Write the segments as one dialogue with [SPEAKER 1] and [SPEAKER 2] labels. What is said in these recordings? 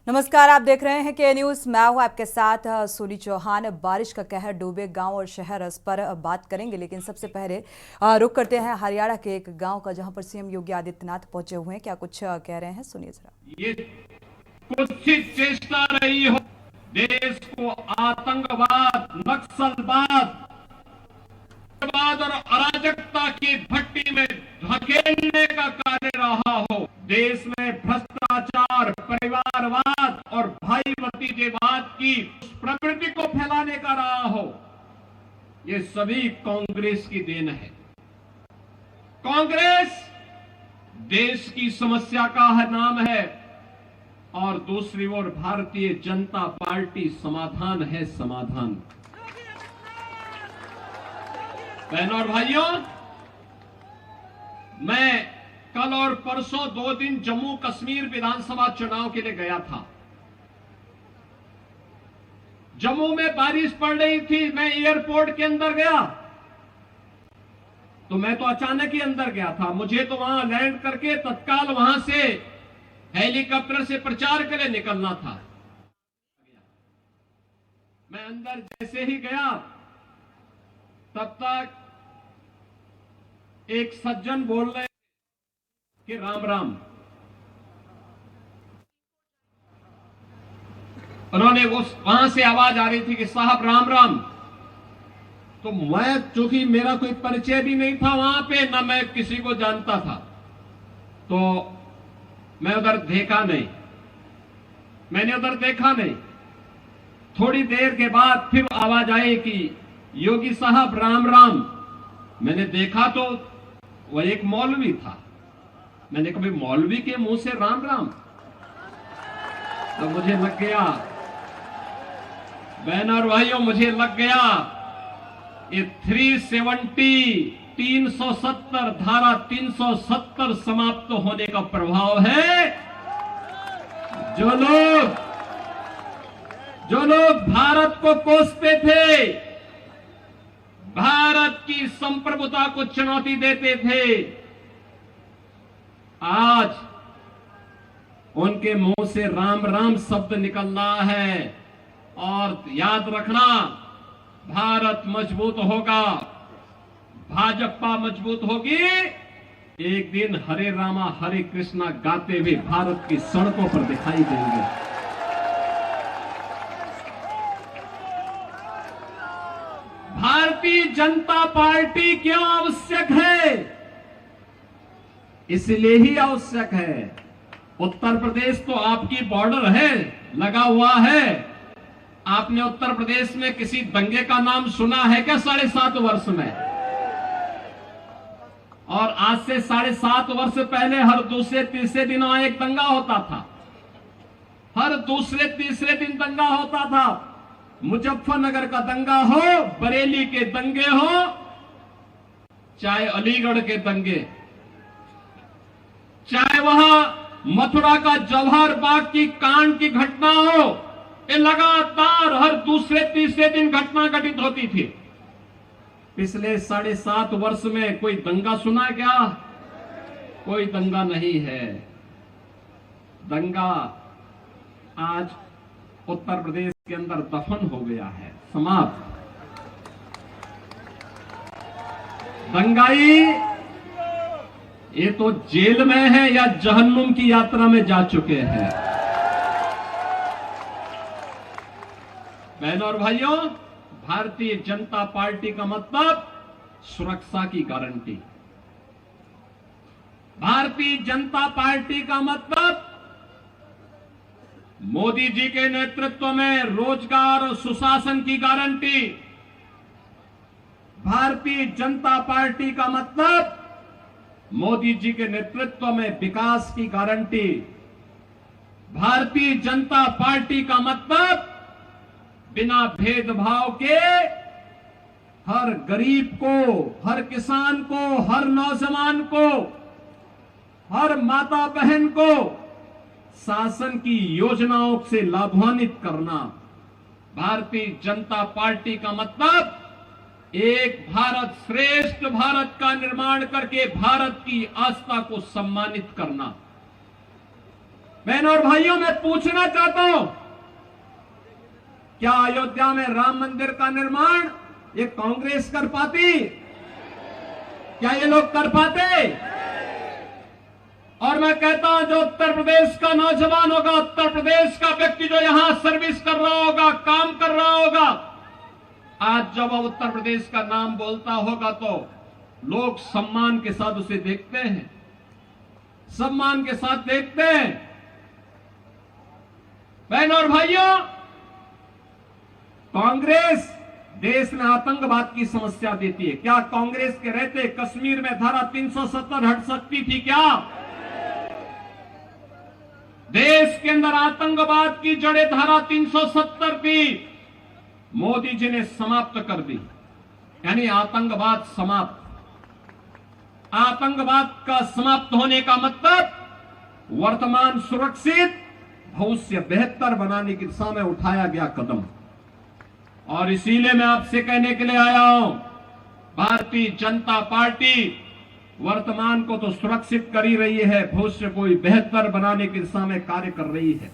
[SPEAKER 1] नमस्कार, आप देख रहे हैं के न्यूज। मैं हूं आपके साथ सोनी चौहान। बारिश का कहर डूबे गांव और शहर, इस पर बात करेंगे, लेकिन सबसे पहले रुक करते हैं हरियाणा के एक गांव का, जहां पर सीएम योगी आदित्यनाथ पहुंचे हुए हैं। क्या कुछ कह रहे हैं, सुनिए जरा।
[SPEAKER 2] ये कुत्सित चेष्टा रही हो देश को आतंकवाद, नक्सलवाद और अराजकता की भट्टी में धकेलने का कार्य रहा हो, देश में भ्रष्टाचार, परिवारवाद और भाई भतीजेवाद की प्रवृत्ति को फैलाने का रहा हो, ये सभी कांग्रेस की देन है। कांग्रेस देश की समस्या का नाम है और दूसरी ओर भारतीय जनता पार्टी समाधान है, समाधान। बहनों और भाइयों, मैं कल और परसों 2 दिन जम्मू कश्मीर विधानसभा चुनाव के लिए गया था। जम्मू में बारिश पड़ रही थी, मैं एयरपोर्ट के अंदर गया तो मैं तो अचानक ही अंदर गया था। मुझे तो वहां लैंड करके तत्काल वहां से हेलीकॉप्टर से प्रचार के लिए निकलना था। मैं अंदर जैसे ही गया तब तक एक सज्जन बोल रहे कि राम राम। उन्होंने वहां से आवाज आ रही थी कि साहब राम राम। तो मैं, चूंकि मेरा कोई परिचय भी नहीं था वहां पे, ना मैं किसी को जानता था, तो मैं उधर देखा नहीं, मैंने उधर देखा नहीं। थोड़ी देर के बाद फिर आवाज आई कि योगी साहब राम राम। मैंने देखा तो वह एक मौलवी था। मैंने कभी मौलवी के मुंह से राम राम, तो मुझे लग गया, बहन और भाइयों, मुझे लग गया ये 370 धारा 370 समाप्त होने का प्रभाव है। जो लोग भारत को कोसते थे, भारत की संप्रभुता को चुनौती देते थे, आज उनके मुंह से राम राम शब्द निकल रहा है। और याद रखना, भारत मजबूत होगा, भाजपा मजबूत होगी, एक दिन हरे रामा हरे कृष्णा गाते हुए भारत की सड़कों पर दिखाई देंगे। भारतीय जनता पार्टी क्यों आवश्यक है? इसलिए ही आवश्यक है। उत्तर प्रदेश तो आपकी बॉर्डर है, लगा हुआ है। आपने उत्तर प्रदेश में किसी दंगे का नाम सुना है क्या 7.5 वर्ष में? और आज से 7.5 वर्ष पहले हर दूसरे तीसरे दिन वहां एक दंगा होता था। हर दूसरे तीसरे दिन दंगा होता था। मुजफ्फरनगर का दंगा हो, बरेली के दंगे हो, चाहे अलीगढ़ के दंगे, चाहे वहां मथुरा का जवाहर बाग की कांड की घटना हो, ये लगातार हर दूसरे तीसरे दिन घटना घटित होती थी। पिछले 7.5 वर्ष में कोई दंगा सुना क्या? कोई दंगा नहीं है। दंगा आज उत्तर प्रदेश के अंदर दफन हो गया है, समाप्त। दंगाई ये तो जेल में है या जहन्नुम की यात्रा में जा चुके हैं। बहनों और भाइयों, भारतीय जनता पार्टी का मतलब सुरक्षा की गारंटी। भारतीय जनता पार्टी का मतलब मोदी जी के नेतृत्व में रोजगार और सुशासन की गारंटी। भारतीय जनता पार्टी का मतलब मोदी जी के नेतृत्व में विकास की गारंटी। भारतीय जनता पार्टी का मतलब बिना भेदभाव के हर गरीब को, हर किसान को, हर नौजवान को, हर माता बहन को शासन की योजनाओं से लाभान्वित करना। भारतीय जनता पार्टी का मतलब एक भारत श्रेष्ठ भारत का निर्माण करके भारत की आस्था को सम्मानित करना। बहनों और भाइयों, मैं पूछना चाहता हूं, क्या अयोध्या में राम मंदिर का निर्माण ये कांग्रेस कर पाती? क्या ये लोग कर पाते? और मैं कहता हूं, जो उत्तर प्रदेश का नौजवान होगा, उत्तर प्रदेश का व्यक्ति जो यहां सर्विस कर रहा होगा, काम कर रहा होगा, आज जब वो उत्तर प्रदेश का नाम बोलता होगा तो लोग सम्मान के साथ उसे देखते हैं, सम्मान के साथ देखते हैं। बहनों और भाइयों, कांग्रेस देश में आतंकवाद की समस्या देती है। क्या कांग्रेस के रहते कश्मीर में धारा 370 हट सकती थी? क्या देश के अंदर आतंकवाद की जड़ें धारा 370 थी, मोदी जी ने समाप्त कर दी, यानी आतंकवाद समाप्त। आतंकवाद का समाप्त होने का मतलब वर्तमान सुरक्षित, भविष्य बेहतर बनाने की दिशा में उठाया गया कदम। और इसीलिए मैं आपसे कहने के लिए आया हूं, भारतीय जनता पार्टी वर्तमान को तो सुरक्षित कर ही रही है, भविष्य को बेहतर बनाने की दिशा में कार्य कर रही है।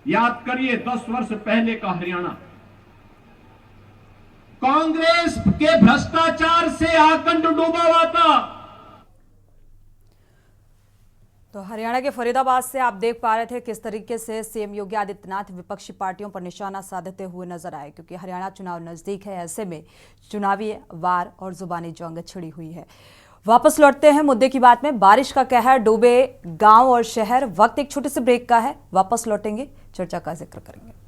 [SPEAKER 2] याद करिए 10 वर्ष पहले का हरियाणा, कांग्रेस के भ्रष्टाचार से आकंठ डूबा हुआ था।
[SPEAKER 1] तो हरियाणा के फरीदाबाद से आप देख पा रहे थे किस तरीके से सीएम योगी आदित्यनाथ विपक्षी पार्टियों पर निशाना साधते हुए नजर आए, क्योंकि हरियाणा चुनाव नजदीक है। ऐसे में चुनावी वार और जुबानी जंग छिड़ी हुई है। वापस लौटते हैं मुद्दे की बात में। बारिश का कहर डूबे गांव और शहर। वक्त एक छोटे से ब्रेक का है, वापस लौटेंगे, चर्चा का जिक्र करेंगे।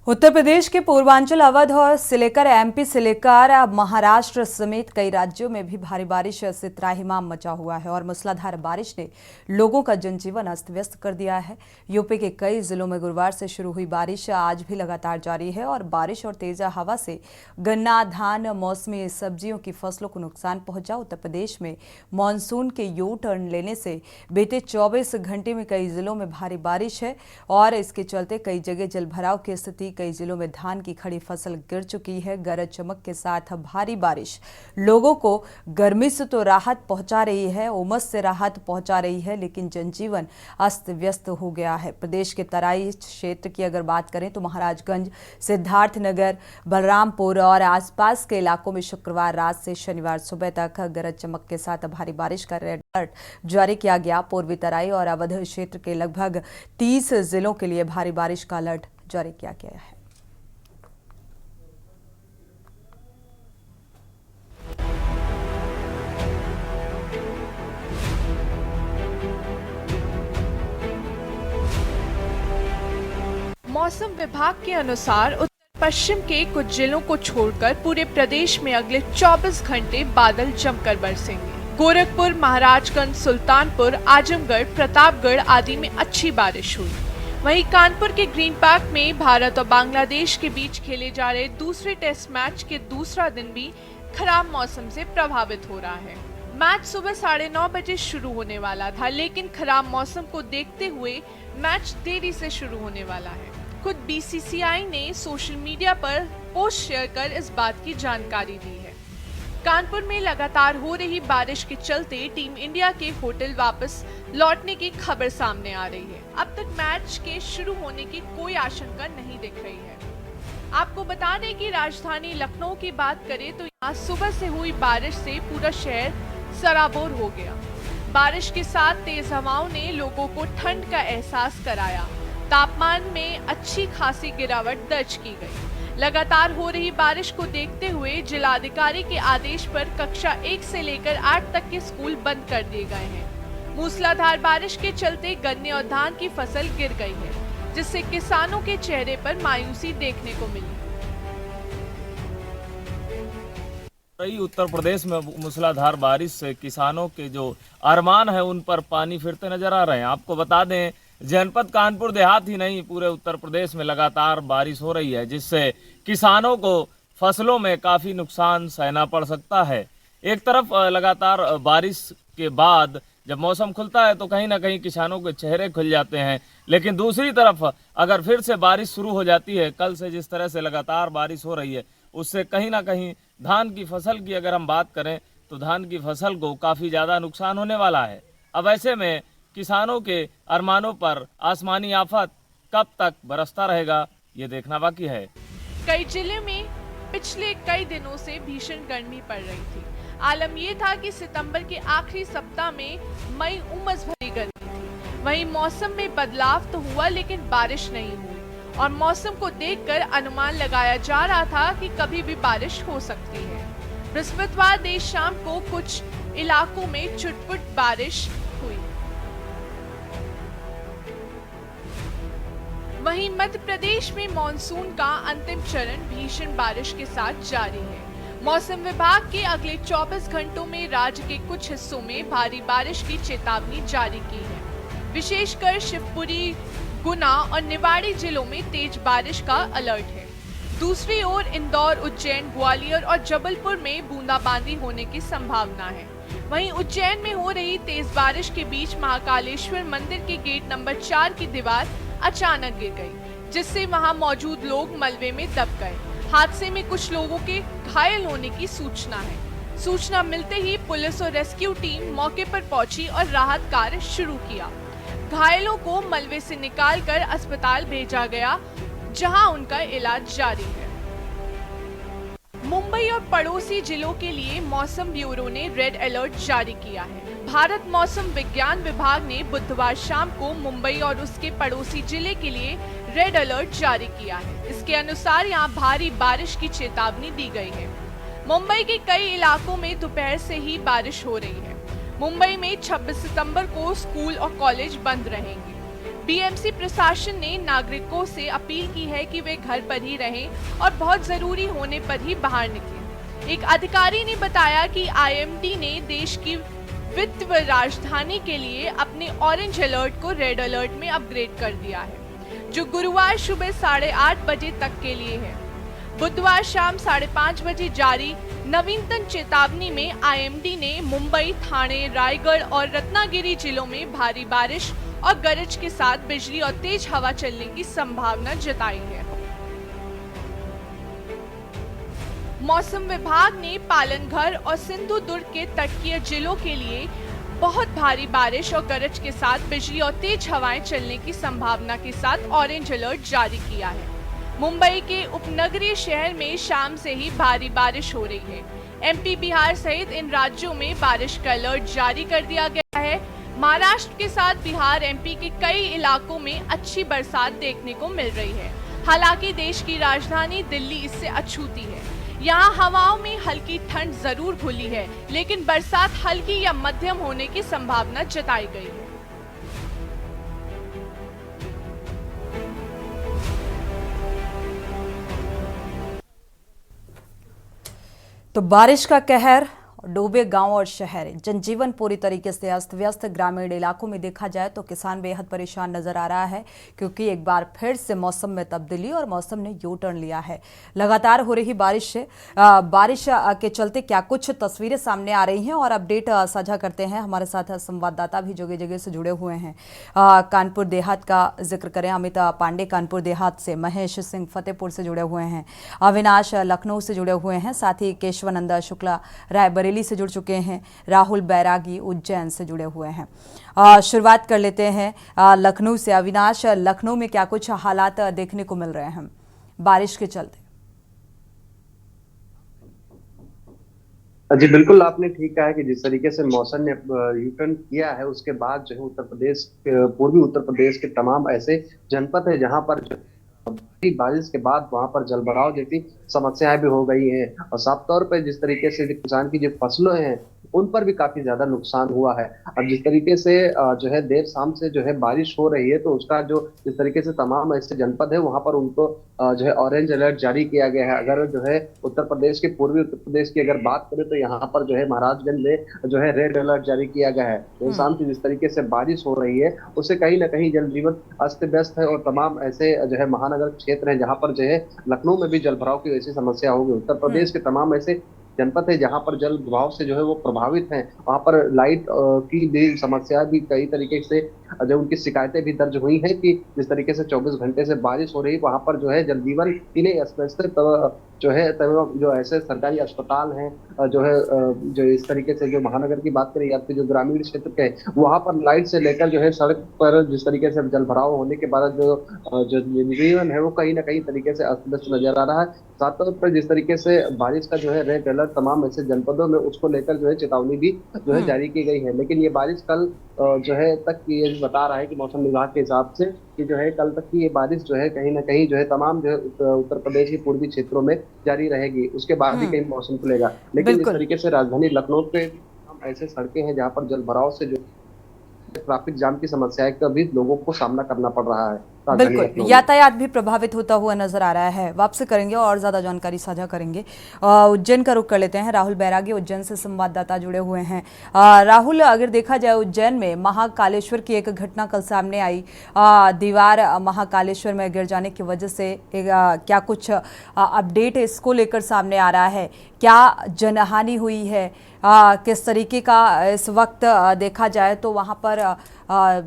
[SPEAKER 1] उत्तर प्रदेश के पूर्वांचल, अवध और से लेकर एमपी से लेकर महाराष्ट्र समेत कई राज्यों में भी भारी बारिश से त्राहिमाम मचा हुआ है और मूसलाधार बारिश ने लोगों का जनजीवन अस्त व्यस्त कर दिया है। यूपी के कई जिलों में गुरुवार से शुरू हुई बारिश आज भी लगातार जारी है और बारिश और तेज हवा से गन्ना, धान, मौसमी सब्जियों की फसलों को नुकसान पहुंचा। उत्तर प्रदेश में मानसून के यू टर्न लेने से बीते 24 घंटे में कई जिलों में भारी बारिश है और इसके चलते कई जगह जलभराव की स्थिति, कई जिलों में धान की खड़ी फसल गिर चुकी है। गरज चमक के साथ भारी बारिश लोगों को गर्मी से तो राहत पहुंचा रही है, उमस से राहत पहुंचा रही है, लेकिन जनजीवन अस्त व्यस्त हो गया है। प्रदेश के तराई क्षेत्र की अगर बात करें तो महाराजगंज, सिद्धार्थनगर, बलरामपुर और आसपास के इलाकों में शुक्रवार रात से शनिवार सुबह तक गरज चमक के साथ भारी बारिश का रेड अलर्ट जारी किया गया। पूर्वी तराई और अवध क्षेत्र के लगभग 30 जिलों के लिए भारी बारिश का अलर्ट जारी किया गया है।
[SPEAKER 3] मौसम विभाग के अनुसार उत्तर पश्चिम के कुछ जिलों को छोड़कर पूरे प्रदेश में अगले 24 घंटे बादल जमकर बरसेंगे। गोरखपुर, महाराजगंज, सुल्तानपुर, आजमगढ़, प्रतापगढ़ आदि में अच्छी बारिश हुई। वहीं कानपुर के ग्रीन पार्क में भारत और बांग्लादेश के बीच खेले जा रहे दूसरे टेस्ट मैच के दूसरा दिन भी खराब मौसम से प्रभावित हो रहा है। मैच सुबह 9:30 बजे शुरू होने वाला था, लेकिन खराब मौसम को देखते हुए मैच देरी से शुरू होने वाला है। खुद बीसीसीआई ने सोशल मीडिया पर पोस्ट शेयर कर इस बात की जानकारी दी है। कानपुर में लगातार हो रही बारिश के चलते टीम इंडिया के होटल वापस लौटने की खबर सामने आ रही है। अब तक मैच के शुरू होने की कोई आशंका नहीं दिख रही है। आपको बता दें कि राजधानी लखनऊ की बात करें तो यहाँ सुबह से हुई बारिश से पूरा शहर सराबोर हो गया। बारिश के साथ तेज हवाओं ने लोगों को ठंड का एहसास कराया। तापमान में अच्छी खासी गिरावट दर्ज की गई। लगातार हो रही बारिश को देखते हुए जिलाधिकारी के आदेश पर कक्षा 1 से लेकर 8 तक के स्कूल बंद कर दिए गए हैं। मूसलाधार बारिश के चलते गन्ने और धान की फसल गिर गई है, जिससे किसानों के चेहरे पर मायूसी देखने को मिली।
[SPEAKER 4] उत्तर प्रदेश में मूसलाधार बारिश से किसानों के जो अरमान है उन पर पानी फिरते नजर आ रहे हैं। आपको बता दें, जनपद कानपुर देहात ही नहीं, पूरे उत्तर प्रदेश में लगातार बारिश हो रही है, जिससे किसानों को फसलों में काफ़ी नुकसान सहना पड़ सकता है। एक तरफ लगातार बारिश के बाद जब मौसम खुलता है तो कहीं ना कहीं किसानों के चेहरे खुल जाते हैं। लेकिन दूसरी तरफ अगर फिर से बारिश शुरू हो जाती है, कल से जिस तरह से लगातार बारिश हो रही है, उससे कहीं ना कहीं धान की फसल की अगर हम बात करें तो धान की फसल को काफ़ी ज़्यादा नुकसान होने वाला है। अब ऐसे में किसानों के अरमानों पर आसमानी आफत कब तक बरसता रहेगा, ये देखना बाकी है।
[SPEAKER 3] कई जिले में पिछले कई दिनों से भीषण गर्मी पड़ रही थी। आलम ये था कि सितंबर के आखिरी सप्ताह में मई उमस भरी गर्मी थी। वहीं मौसम में बदलाव तो हुआ लेकिन बारिश नहीं हुई और मौसम को देखकर अनुमान लगाया जा रहा था कि कभी भी बारिश हो सकती है। बृहस्पतिवार देर शाम को कुछ इलाकों में छुटपुट बारिश हुई। वहीं मध्य प्रदेश में मॉनसून का अंतिम चरण भीषण बारिश के साथ जारी है। मौसम विभाग के अगले 24 घंटों में राज्य के कुछ हिस्सों में भारी बारिश की चेतावनी जारी की है। विशेषकर शिवपुरी, गुना और निवाड़ी जिलों में तेज बारिश का अलर्ट है। दूसरी ओर इंदौर, उज्जैन, ग्वालियर और जबलपुर में बूंदाबांदी होने की संभावना है। वहीं उज्जैन में हो रही तेज बारिश के बीच महाकालेश्वर मंदिर के गेट नंबर 4 की दीवार अचानक गिर गई, जिससे वहां मौजूद लोग मलबे में दब गए। हादसे में कुछ लोगों के घायल होने की सूचना है। सूचना मिलते ही पुलिस और रेस्क्यू टीम मौके पर पहुंची और राहत कार्य शुरू किया। घायलों को मलबे से निकालकर अस्पताल भेजा गया, जहां उनका इलाज जारी है। मुंबई और पड़ोसी जिलों के लिए मौसम ब्यूरो ने रेड अलर्ट जारी किया है। भारत मौसम विज्ञान विभाग ने बुधवार शाम को मुंबई और उसके पड़ोसी जिले के लिए रेड अलर्ट जारी किया है। इसके अनुसार यहां भारी बारिश की चेतावनी दी गई है। मुंबई के कई इलाकों में दोपहर से ही बारिश हो रही है। मुंबई में 26 सितंबर को स्कूल और कॉलेज बंद रहेंगे। बीएमसी प्रशासन ने नागरिकों से अपील की है कि वे घर पर ही रहें और बहुत जरूरी होने पर ही बाहर निकलें। एक अधिकारी ने बताया कि आईएमडी ने देश की वित्तीय राजधानी के लिए अपने ऑरेंज अलर्ट को रेड अलर्ट में अपग्रेड कर दिया है, जो गुरुवार सुबह 8:30 बजे तक के लिए है। बुधवार शाम 5:30 बजे जारी नवीनतम चेतावनी में आईएमडी ने मुंबई, ठाणे, रायगढ़ और रत्नागिरी जिलों में भारी बारिश और गरज के साथ बिजली और तेज हवा चलने की संभावना जताई है। मौसम विभाग ने पालनघर और सिंधु दुर्ग के तटीय जिलों के लिए बहुत भारी बारिश और गरज के साथ बिजली और तेज हवाएं चलने की संभावना के साथ ऑरेंज अलर्ट जारी किया है। मुंबई के उपनगरीय शहर में शाम से ही भारी बारिश हो रही है। एमपी, बिहार सहित इन राज्यों में बारिश का अलर्ट जारी कर दिया गया है। महाराष्ट्र के साथ बिहार, एमपी के कई इलाकों में अच्छी बरसात देखने को मिल रही है। हालांकि देश की राजधानी दिल्ली इससे अछूती है। यहाँ हवाओं में हल्की ठंड जरूर घुली है, लेकिन बरसात हल्की या मध्यम होने की संभावना जताई गई है।
[SPEAKER 1] तो बारिश का कहर, डूबे गांव और शहर, जनजीवन पूरी तरीके से अस्त व्यस्त। ग्रामीण इलाकों में देखा जाए तो किसान बेहद परेशान नजर आ रहा है, क्योंकि एक बार फिर से मौसम में तब्दीली और मौसम ने यू टर्न लिया है। लगातार हो रही बारिश से बारिश के चलते क्या कुछ तस्वीरें सामने आ रही हैं और अपडेट साझा करते हैं। हमारे साथ संवाददाता भी जगह जगह से जुड़े हुए हैं। कानपुर देहात का जिक्र करें, अमित पांडे कानपुर देहात से, महेश सिंह फतेहपुर से जुड़े हुए हैं, अविनाश लखनऊ से जुड़े हुए हैं, साथ ही केशवानंद शुक्ला रायबरेली से जुड़ चुके हैं, राहुल बैरागी उज्जैन से जुड़े हुए हैं। शुरुआत कर लेते हैं लखनऊ से। अविनाश, लखनऊ में क्या कुछ हालात देखने को मिल रहे हैं बारिश के चलते?
[SPEAKER 5] जी बिल्कुल, आपने ठीक कहा है कि जिस तरीके से मौसम ने यू टर्न किया है, उसके बाद जो है उत्तर प्रदेश, पूर्वी उत्तर प्रदेश के तमाम ऐसे जनपद है जहां पर बारिश के बाद वहां पर जलभराव जैसी समस्याएं भी हो गई हैं और साफ तौर पर जिस तरीके से किसान की जो फसलें हैं उन पर भी काफी ज्यादा नुकसान हुआ है। अब जिस तरीके से जो है देर शाम से जो है बारिश हो रही है, तो उसका जो जिस तरीके से तमाम ऐसे जनपद है वहां पर उनको जो है ऑरेंज अलर्ट जारी किया गया है। अगर जो है उत्तर प्रदेश के पूर्वी उत्तर प्रदेश की अगर बात करें तो यहाँ पर जो है महाराजगंज में जो है रेड अलर्ट जारी किया गया है। देर शाम से जिस तरीके से बारिश हो रही है उससे कहीं ना कहीं जनजीवन अस्त व्यस्त है और तमाम ऐसे जो है महानगर क्षेत्र है जहाँ पर जो है लखनऊ में भी जलभराव की ऐसी समस्या होगी। उत्तर प्रदेश के तमाम ऐसे जनपद है जहां पर जल प्रभाव से जो है वो प्रभावित हैं, वहां पर लाइट की भी समस्या भी कई तरीके से जो उनकी शिकायतें भी दर्ज हुई हैं कि जिस तरीके से 24 घंटे से बारिश हो रही, वहां पर जो है जनजीवन ही नहीं अस्त-व्यस्त जो है तमाम जो ऐसे सरकारी अस्पताल हैं जो है जो इस तरीके से जो महानगर की बात करें या फिर जो ग्रामीण क्षेत्र के वहां पर लाइट से लेकर जो है सड़क पर जिस तरीके से जल भराव होने के बाद जो जनजीवन है वो कहीं ना कहीं तरीके से अस्त व्यस्त नजर आ रहा है। साथ तौर पर जिस तरीके से बारिश का जो है रेड अलर्ट तमाम ऐसे जनपदों में उसको लेकर जो है चेतावनी भी जो है जारी की गई है, लेकिन ये बारिश कल जो है तक ये बता रहा है कि मौसम विभाग के हिसाब से कि जो है कल तक की ये बारिश जो है कहीं ना कहीं जो है तमाम जो है उत्तर प्रदेश के पूर्वी क्षेत्रों में जारी रहेगी, उसके बाद ही कहीं मौसम खुलेगा। लेकिन जिस तरीके से राजधानी लखनऊ पे ऐसे सड़कें हैं जहां पर जल भराव से जो ट्रैफिक जाम की समस्याएं का भी लोगों को सामना करना पड़ रहा है।
[SPEAKER 1] बिल्कुल, यातायात भी प्रभावित होता हुआ नजर आ रहा है। वापसी करेंगे और ज्यादा जानकारी साझा करेंगे। उज्जैन का रुख कर लेते हैं। राहुल बैरागी उज्जैन से संवाददाता जुड़े हुए हैं। राहुल, अगर देखा जाए उज्जैन में महाकालेश्वर की एक घटना कल सामने आई, दीवार महाकालेश्वर में गिर जाने की वजह से क्या कुछ अपडेट इसको लेकर सामने आ रहा है? क्या जनहानि हुई है? किस तरीके का इस वक्त देखा जाए तो वहां पर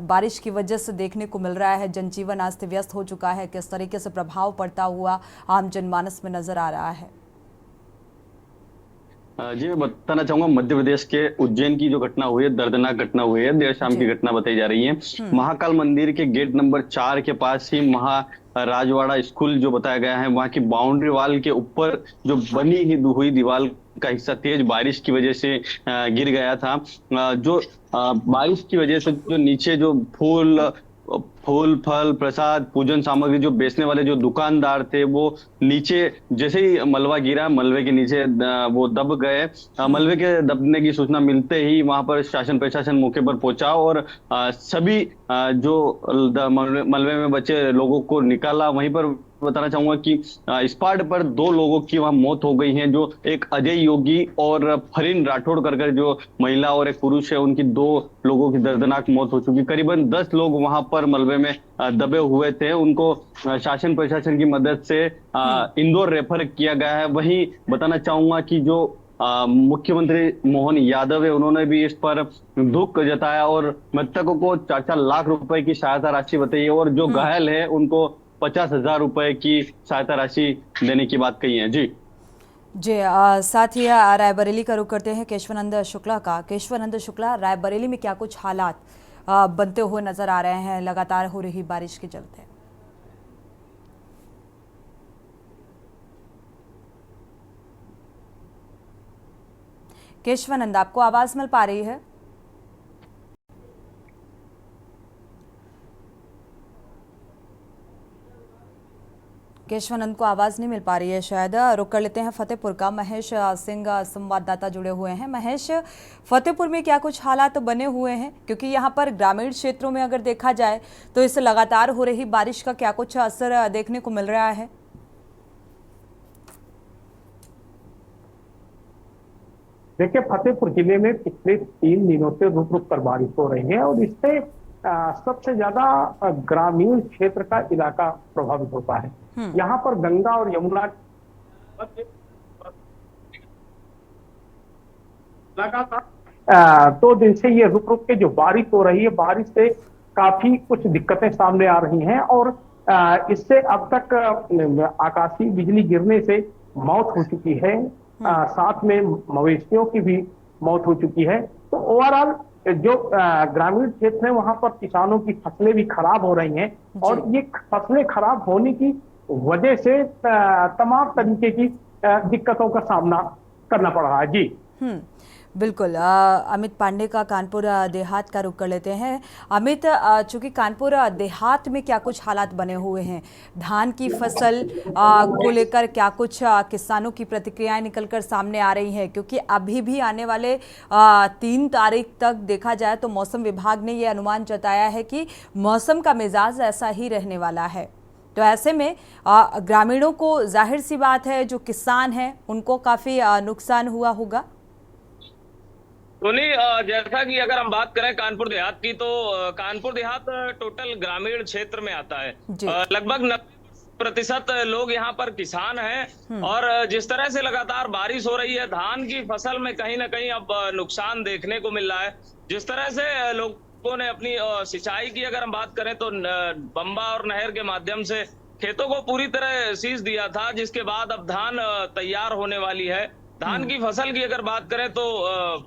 [SPEAKER 1] बारिश की वजह से देखने को मिल रहा है जनजीवन अस्त व्यस्त हो चुका है, किस तरीके से प्रभाव पड़ता हुआ आम जनमानस में नजर आ रहा है?
[SPEAKER 6] जी मैं बताना चाहूंगा, मध्य प्रदेश के उज्जैन की जो घटना हुई है, दर्दनाक घटना हुई है, देर शाम की घटना बताई जा रही है। महाकाल मंदिर के गेट नंबर 4 के पास ही राजवाड़ा स्कूल जो बताया गया है, वहां की बाउंड्री वाल के ऊपर जो बनी हुई दीवार का हिस्सा तेज बारिश की वजह से गिर गया था। जो बारिश की वजह से जो नीचे जो फूल फल प्रसाद पूजन सामग्री जो बेचने वाले जो दुकानदार थे वो नीचे जैसे ही मलबा गिरा, मलबे के नीचे वो दब गए। मलबे के दबने की सूचना मिलते ही वहां पर शासन प्रशासन मौके पर पहुंचा और सभी जो मलबे में बचे लोगों को निकाला। वहीं पर बताना चाहूंगा कि स्पॉट पर 2 लोगों की वहां मौत हो गई है, जो एक अजय योगी और फरीन राठौड़ कर जो महिला और एक पुरुष है, उनकी 2 लोगों की दर्दनाक मौत हो चुकी। करीबन 10 लोग वहां पर मलबे में दबे हुए थे, उनको शासन प्रशासन की मदद से इंदौर रेफर किया गया है। वहीं बताना चाहूंगा कि जो मुख्यमंत्री मोहन यादव है, उन्होंने भी इस पर दुख जताया और मृतकों को 4-4 लाख रुपए की सहायता राशि बताई है और जो घायल है उनको 50,000 रुपए की सहायता राशि देने की बात कही है। जी
[SPEAKER 1] साथ ही रायबरेली का रुख करते हैं केशवानंद शुक्ला का। केशवानंद शुक्ला, रायबरेली में क्या कुछ हालात बनते हुए नजर आ रहे हैं लगातार हो रही बारिश के चलते? केशवानंद, आपको आवाज मिल पा रही है? केशवानंद को आवाज नहीं मिल पा रही है शायद। रुक कर लेते हैं फतेहपुर का। महेश सिंह संवाददाता जुड़े हुए हैं। महेश, फतेहपुर में क्या कुछ हालात बने हुए हैं? क्योंकि यहाँ पर ग्रामीण क्षेत्रों में अगर देखा जाए तो इस लगातार हो रही बारिश का क्या कुछ असर देखने को मिल रहा है?
[SPEAKER 7] देखिए, फतेहपुर जिले में पिछले 3 दिनों से रुक रुक कर बारिश हो रही है और इससे सबसे ज्यादा ग्रामीण क्षेत्र का इलाका प्रभावित होता है। यहाँ पर गंगा और यमुना लगातार 2 दिन से ये रुक रुक के जो बारिश हो रही है, बारिश से काफी कुछ दिक्कतें सामने आ रही हैं और इससे अब तक आकाशीय बिजली गिरने से मौत हो चुकी है, साथ में मवेशियों की भी मौत हो चुकी है। तो ओवरऑल जो ग्रामीण क्षेत्र है वहां पर किसानों की फसलें भी खराब हो रही हैं और ये फसलें खराब होने की वजह से तमाम तरीके की दिक्कतों का सामना करना पड़ रहा है। जी
[SPEAKER 1] बिल्कुल। अमित पांडे का कानपुर देहात का रुख कर लेते हैं। अमित, चूंकि कानपुर देहात में क्या कुछ हालात बने हुए हैं, धान की फसल को लेकर क्या कुछ किसानों की प्रतिक्रियाएं निकलकर सामने आ रही हैं? क्योंकि अभी भी आने वाले 3 तारीख तक देखा जाए तो मौसम विभाग ने ये अनुमान जताया है कि मौसम का मिजाज ऐसा ही रहने वाला है। तो ऐसे में ग्रामीणों को जाहिर सी बात है, जो किसान हैं उनको काफी नुकसान हुआ होगा।
[SPEAKER 4] सोनी, जैसा कि अगर हम बात करें कानपुर देहात की, तो कानपुर देहात टोटल ग्रामीण क्षेत्र में आता है। लगभग प्रतिशत लोग यहाँ पर किसान हैं और जिस तरह से लगातार बारिश हो रही है, धान की फसल में कहीं ना कहीं अब नुकसान देखने को मिल रहा है। जिस तरह से लोगों ने अपनी सिंचाई की अगर हम बात करें तो बम्बा और नहर के माध्यम से खेतों को पूरी तरह सींच दिया था, जिसके बाद अब धान तैयार होने वाली है। धान की फसल की अगर बात करें तो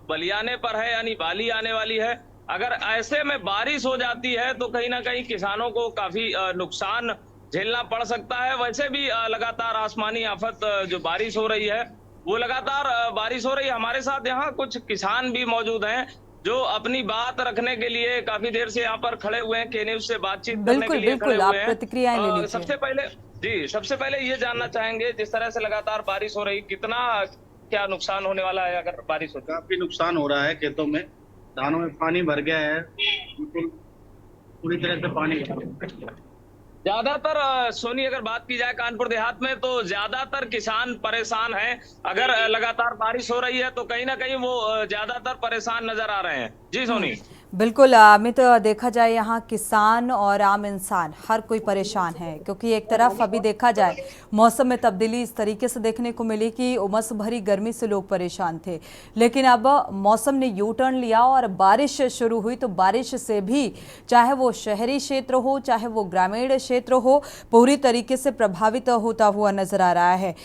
[SPEAKER 4] बलियाने पर है, यानी बाली आने वाली है। अगर ऐसे में बारिश हो जाती है तो कहीं ना कहीं किसानों को काफी नुकसान झेलना पड़ सकता है। वैसे भी लगातार आसमानी आफत जो बारिश हो रही है वो लगातार बारिश हो रही है। हमारे साथ यहाँ कुछ किसान भी मौजूद हैं जो अपनी बात रखने के लिए काफी देर से यहाँ पर खड़े हुए हैं, के न्यूज से बातचीत करने के लिए खड़े हुए हैं।
[SPEAKER 1] प्रतिक्रियाएं ले लीजिए।
[SPEAKER 4] सबसे पहले ये जानना चाहेंगे, जिस तरह से लगातार बारिश हो रही, कितना क्या नुकसान होने वाला है अगर बारिश हो?
[SPEAKER 8] काफी नुकसान हो रहा है, खेतों में धानों में पानी भर गया है, बिल्कुल पूरी तरह से पानी भर।
[SPEAKER 4] ज्यादातर सोनी अगर बात की जाए कानपुर देहात में तो ज्यादातर किसान परेशान हैं। अगर लगातार बारिश हो रही है तो कहीं ना कहीं वो ज्यादातर परेशान नजर आ रहे हैं। जी सोनी।
[SPEAKER 1] बिल्कुल अमित, देखा जाए यहाँ किसान और आम इंसान हर कोई परेशान है, क्योंकि एक तरफ अभी देखा जाए मौसम में तब्दीली इस तरीके से देखने को मिली कि उमस भरी गर्मी से लोग परेशान थे, लेकिन अब मौसम ने यू टर्न लिया और बारिश शुरू हुई। तो बारिश से भी चाहे वो शहरी क्षेत्र हो चाहे वो ग्रामीण क्षेत्र हो, पूरी तरीके से प्रभावित होता हुआ नजर आ रहा है।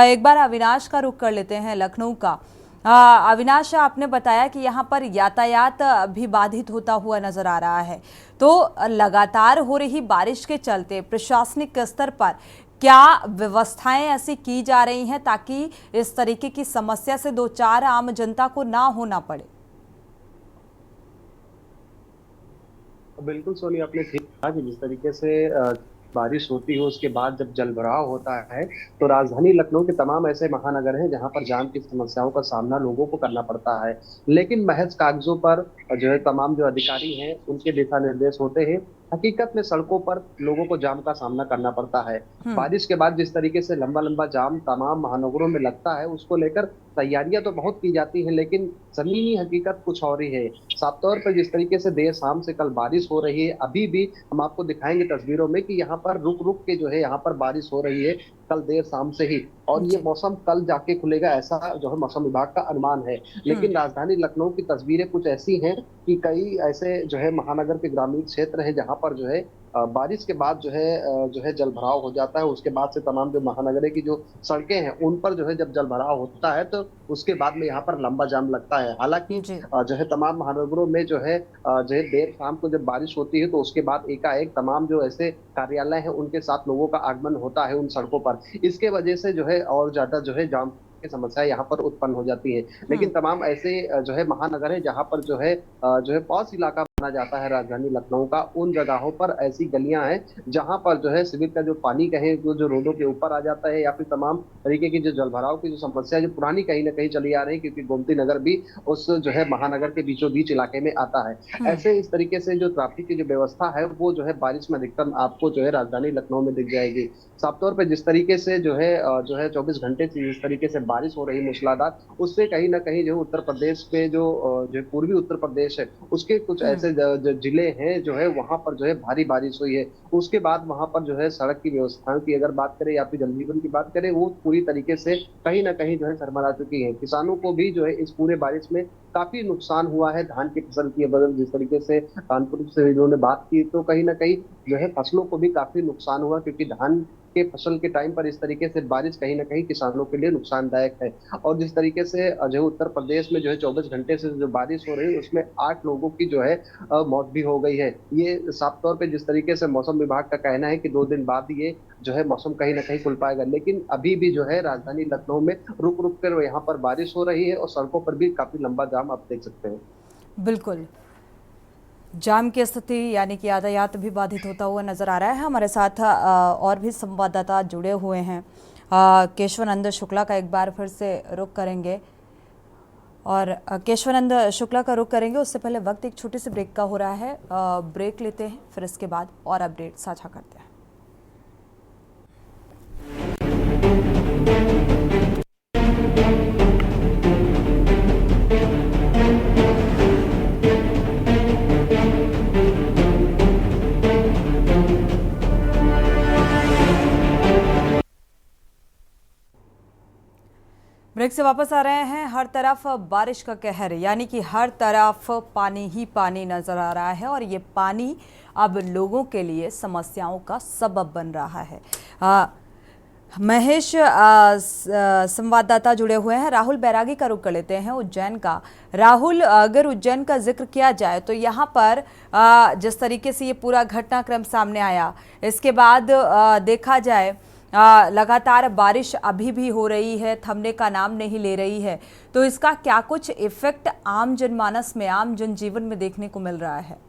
[SPEAKER 1] एक बार अविनाश का रुख कर लेते हैं, लखनऊ का। अविनाश, आपने बताया कि यहाँ पर यातायात भी बाधित होता हुआ नजर आ रहा है, तो लगातार हो रही बारिश के चलते प्रशासनिक स्तर पर क्या व्यवस्थाएं ऐसी की जा रही हैं ताकि इस तरीके की समस्या से दो चार आम जनता को ना होना पड़े?
[SPEAKER 5] बिल्कुल सोनी, आपने ठीक कहा कि जिस तरीके से बारिश होती है उसके बाद जब जलभराव होता है तो राजधानी लखनऊ के तमाम ऐसे महानगर हैं जहां पर जाम की समस्याओं का सामना लोगों को करना पड़ता है, लेकिन महज कागजों पर जो है तमाम जो अधिकारी हैं उनके दिशा निर्देश होते हैं। हकीकत में सड़कों पर लोगों को जाम का सामना करना पड़ता है। बारिश के बाद जिस तरीके से लंबा लंबा जाम तमाम महानगरों में लगता है, उसको लेकर तैयारियां तो बहुत की जाती हैं, लेकिन जमीनी हकीकत कुछ और ही है। साफ तौर पर जिस तरीके से देर शाम से कल बारिश हो रही है, अभी भी हम आपको दिखाएंगे तस्वीरों में कि यहाँ पर रुक रुक के जो है यहाँ पर बारिश हो रही है कल देर शाम से ही, और ये मौसम कल जाके खुलेगा ऐसा जो है मौसम विभाग का अनुमान है। लेकिन राजधानी लखनऊ की तस्वीरें कुछ ऐसी हैं कि कई ऐसे जो है महानगर के ग्रामीण क्षेत्र हैं जहां पर जो है बारिश के बाद जो है जलभराव हो जाता है। उसके बाद से तमाम जो महानगर की जो सड़कें हैं उन पर जो है जब जलभराव होता है तो उसके बाद में यहाँ पर लंबा जाम लगता है। हालांकि जो है तमाम महानगरों में जो है देर शाम को जब बारिश होती है तो उसके बाद एकाएक तमाम जो ऐसे कार्यालय हैं उनके साथ लोगों का आगमन होता है उन सड़कों पर। इसके वजह से जो है और ज्यादा जो है जाम की समस्या यहाँ पर उत्पन्न हो जाती है। लेकिन तमाम ऐसे जो है महानगर है जहाँ पर जो है पॉश इलाका माना जाता है राजधानी लखनऊ का, उन जगहों पर ऐसी गलियां हैं जहां पर जो है सिविल का जो पानी कहे जो रोडों के ऊपर आ जाता है, या फिर तमाम तरीके की जो जलभराव की जो समस्या जो पुरानी कहीं ना कहीं चली आ रही है, क्योंकि गोमती नगर भी उस जो है महानगर के बीचों बीच इलाके में आता है। ऐसे इस तरीके से जो ट्रैफिक की जो व्यवस्था है वो जो है बारिश में अधिकतर आपको जो है राजधानी लखनऊ में दिख जाएगी। साफ तौर पर जिस तरीके से जो है 24 घंटे से जिस तरीके से बारिश हो रही मूसलाधार, उससे कहीं ना कहीं जो उत्तर प्रदेश पे जो पूर्वी उत्तर प्रदेश है उसके कुछ ऐसे जिले हैं जो है वहां पर जो है भारी बारिश हुई है। उसके बाद वहां पर जो है सड़क की व्यवस्थाओं की अगर बात करें या फिर जनजीवन की बात करें, वो पूरी तरीके से कहीं ना कहीं जो है सरमरा चुकी है। किसानों को भी जो है इस पूरे बारिश में काफी नुकसान हुआ है। धान की फसल की बदल जिस तरीके से कानपुर से इन्होंने बात की तो कहीं ना कहीं जो है फसलों को भी काफी नुकसान हुआ, क्योंकि धान के फसल के टाइम पर इस तरीके से बारिश कहीं ना कहीं किसानों के लिए नुकसानदायक है। और जिस तरीके से जो उत्तर प्रदेश में जो है 24 घंटे से जो बारिश हो रही है उसमें 8 लोगों की जो है मौत भी हो गई है। ये साफ तौर पे जिस तरीके से मौसम विभाग का कहना है कि 2 दिन बाद ये जो है मौसम कहीं ना कहीं खुल पाएगा, लेकिन अभी भी जो है राजधानी लखनऊ में रुक रुक कर यहाँ पर बारिश हो रही है और सड़कों पर भी काफी लंबा जाम आप देख सकते हैं।
[SPEAKER 1] बिल्कुल, जाम की स्थिति यानी कि यातायात भी बाधित होता हुआ नजर आ रहा है। हमारे साथ और भी संवाददाता जुड़े हुए हैं। केशवानंद शुक्ला का एक बार फिर से रुख करेंगे, और केशवानंद शुक्ला का रुख करेंगे। उससे पहले वक्त एक छोटे से ब्रेक का हो रहा है, ब्रेक लेते हैं, फिर इसके बाद और अपडेट साझा करते हैं। से वापस आ रहे हैं। हर तरफ बारिश का कहर, यानी कि हर तरफ पानी ही पानी नजर आ रहा है और ये पानी अब लोगों के लिए समस्याओं का सबब बन रहा है। महेश संवाददाता जुड़े हुए हैं, राहुल बैरागी का रुख कर लेते हैं उज्जैन का। राहुल, अगर उज्जैन का जिक्र किया जाए तो यहाँ पर जिस तरीके से ये पूरा घटनाक्रम सामने आया, इसके बाद देखा जाए लगातार बारिश अभी भी हो रही है, थमने का नाम नहीं ले रही है, तो इसका क्या कुछ इफेक्ट आम जनमानस में, आम जनजीवन में देखने को मिल रहा है?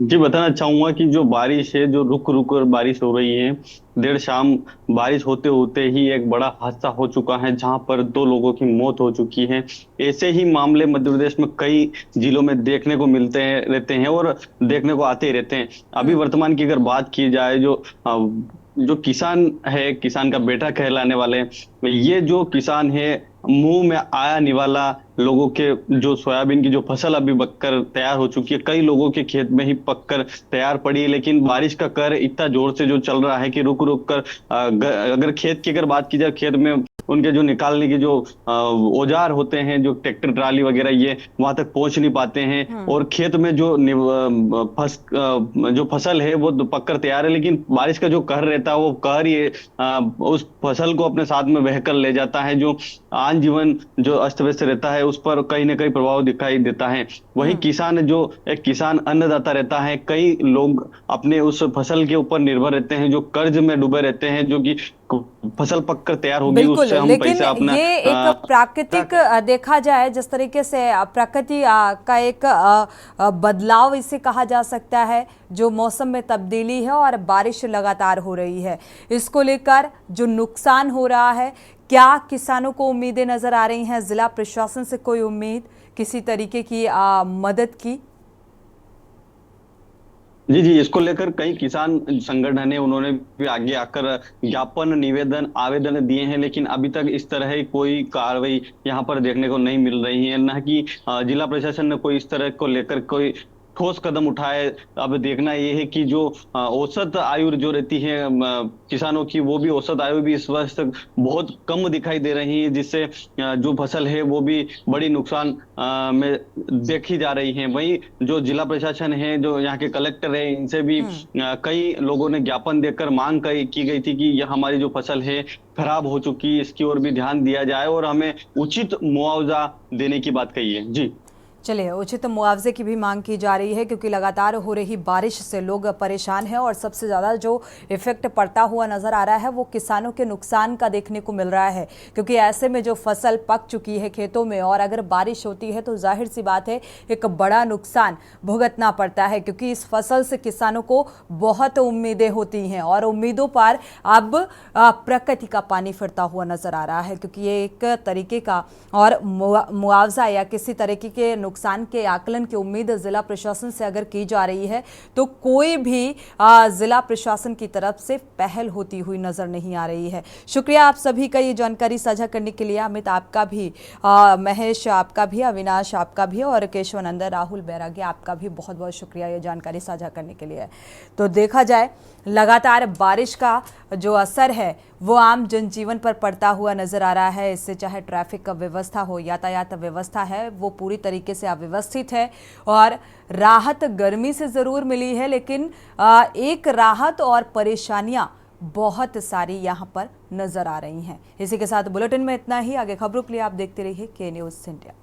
[SPEAKER 6] जी, बताना चाहूंगा कि जो बारिश है, जो रुक रुक कर बारिश हो रही है, देर शाम बारिश होते होते ही एक बड़ा हादसा हो चुका है जहां पर 2 लोगों की मौत हो चुकी है। ऐसे ही मामले मध्य प्रदेश में कई जिलों में देखने को मिलते हैं रहते हैं और देखने को आते ही रहते हैं। अभी वर्तमान की अगर बात की जाए, जो किसान है, किसान का बेटा कहलाने वाले ये जो किसान है, मुंह में आया निवाला लोगों के जो सोयाबीन की जो फसल अभी पककर तैयार हो चुकी है, कई लोगों के खेत में ही पककर तैयार पड़ी है, लेकिन बारिश का कहर इतना जोर से जो चल रहा है कि रुक रुक कर अगर खेत की अगर बात की जाए, खेत में उनके जो निकालने के जो औजार होते हैं, जो ट्रैक्टर ट्राली वगैरह, ये वहां तक पहुंच नहीं पाते हैं और खेत में जो फसल है वो पककर तैयार है, लेकिन बारिश का जो कहर रहता है वो कहर ही उस फसल को अपने साथ में बहकर ले जाता है। जो आम जीवन जो अस्त व्यस्त रहता है उस पर कहीं ना कहीं प्रभाव दिखाई देता है। वही किसान, जो एक किसान अन्नदाता रहता है, कई लोग अपने उस फसल के ऊपर निर्भर रहते हैं, जो कर्ज में डूबे रहते हैं, जो कि फसल पककर तैयार होगी उससे हम पैसा अपना।
[SPEAKER 1] ये एक प्राकृतिक देखा जाए जिस तरीके से प्रकृति का एक बदलाव इसे कहा जा सकता है, जो मौसम में तब्दीली है और बारिश लगातार हो रही है, इसको लेकर जो नुकसान हो रहा है, क्या किसानों को उम्मीदें नजर आ रही हैं? जिला प्रशासन से कोई उम्मीद किसी तरीके की मदद की?
[SPEAKER 6] जी, इसको लेकर कई किसान संगठन है, उन्होंने भी आगे आकर ज्ञापन, निवेदन, आवेदन दिए हैं, लेकिन अभी तक इस तरह की कोई कार्रवाई यहाँ पर देखने को नहीं मिल रही है। न कि जिला प्रशासन ने कोई इस तरह को लेकर कोई ठोस कदम उठाए। अब देखना यह है कि जो औसत आयु जो रहती है किसानों की, वो भी औसत आयु भी इस वर्ष तक बहुत कम दिखाई दे रही है, जिससे जो फसल है वो भी बड़ी नुकसान में देखी जा रही है। वहीं जो जिला प्रशासन है, जो यहाँ के कलेक्टर है, इनसे भी कई लोगों ने ज्ञापन देकर मांग की गई थी कि यह हमारी जो फसल है खराब हो चुकी है, इसकी ओर भी ध्यान दिया जाए और हमें उचित मुआवजा देने की बात कही है। जी
[SPEAKER 1] चलिए, उचित मुआवजे की भी मांग की जा रही है क्योंकि लगातार हो रही बारिश से लोग परेशान हैं और सबसे ज़्यादा जो इफेक्ट पड़ता हुआ नज़र आ रहा है वो किसानों के नुकसान का देखने को मिल रहा है, क्योंकि ऐसे में जो फसल पक चुकी है खेतों में और अगर बारिश होती है तो जाहिर सी बात है एक बड़ा नुकसान भुगतना पड़ता है, क्योंकि इस फसल से किसानों को बहुत उम्मीदें होती हैं और उम्मीदों पर अब प्रकृति का पानी फिरता हुआ नज़र आ रहा है, क्योंकि ये एक तरीके का और मुआवजा या किसी तरीके के नुकसान के आकलन की उम्मीद जिला प्रशासन से अगर की जा रही है तो कोई भी जिला प्रशासन की तरफ से पहल होती हुई नजर नहीं आ रही है। शुक्रिया आप सभी का ये जानकारी साझा करने के लिए। अमित आपका भी, महेश आपका भी, अविनाश आपका भी और केशवानंद, राहुल बैरागी आपका भी बहुत बहुत शुक्रिया ये जानकारी साझा करने के लिए। तो देखा जाए लगातार बारिश का जो असर है वो आम जनजीवन पर पड़ता हुआ नजर आ रहा है। इससे चाहे ट्रैफिक का व्यवस्था हो, यातायात व्यवस्था है, वो पूरी तरीके से अव्यवस्थित है और राहत गर्मी से ज़रूर मिली है, लेकिन एक राहत और परेशानियां बहुत सारी यहाँ पर नजर आ रही हैं। इसी के साथ बुलेटिन में इतना ही। आगे खबरों के लिए आप देखते रहिए के न्यूज़ इंडिया।